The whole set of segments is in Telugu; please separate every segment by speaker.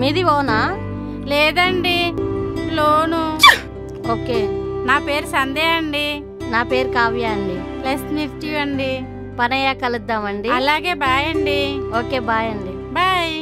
Speaker 1: మీది ఓనా?
Speaker 2: లేదండి, లోను.
Speaker 1: ఓకే.
Speaker 2: నా పేరు సంధ్య అండి.
Speaker 1: నా పేరు కావ్య అండి.
Speaker 2: +50 అండి.
Speaker 1: పనయ్య కలుద్దామండి.
Speaker 2: అలాగే, బాయ్ అండి.
Speaker 1: ఓకే, బాయ్ అండి.
Speaker 2: బాయ్.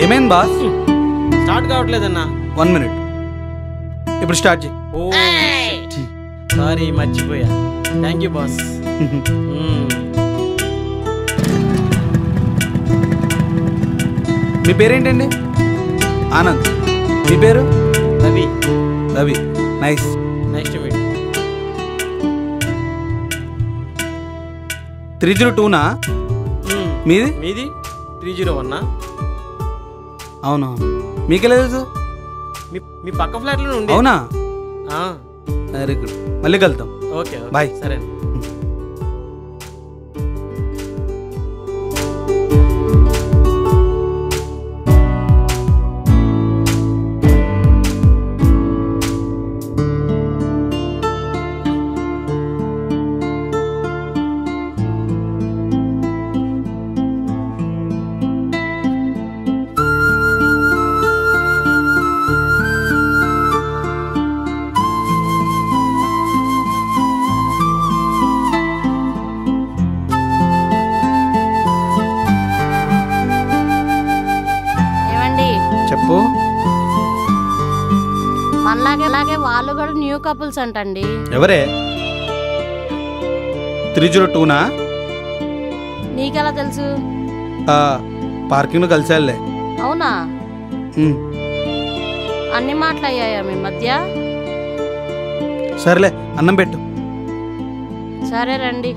Speaker 3: ఏమైంది బాస్?
Speaker 4: స్టార్ట్ కావట్లేదన్నా.
Speaker 3: 1 minute. ఇప్పుడు స్టార్ట్ చేయి.
Speaker 4: ఓ సారీ, మర్చిపోయా. Thank you boss.
Speaker 3: మీ పేరేంటండి? ఆనంద్. మీ పేరు?
Speaker 4: Ravi.
Speaker 3: Ravi. Nice.
Speaker 4: Nice to meet.
Speaker 3: 302నా? మీది?
Speaker 4: మీది 301నా?
Speaker 3: అవునవును. మీకెలా తెలుసు?
Speaker 4: మీ పక్క ఫ్లాట్లో ఉండే.
Speaker 3: అవునా? Very good. మళ్ళీ కలుద్దాం.
Speaker 4: Okay,
Speaker 3: bye.
Speaker 4: సరే.
Speaker 3: చెప్పు.
Speaker 1: మనలాగే వాళ్ళు కూడా న్యూ కపుల్స్ అంటండి.
Speaker 3: ఎవరే? 302నా?
Speaker 1: నీకెలా తెలుసు?
Speaker 3: పార్కింగ్లో కలిసాలే.
Speaker 1: అవునా? అన్ని మాటలు అయ్యాయా మీ మధ్య?
Speaker 3: సరేలే, అన్నం పెట్టు.
Speaker 1: సరే రండి.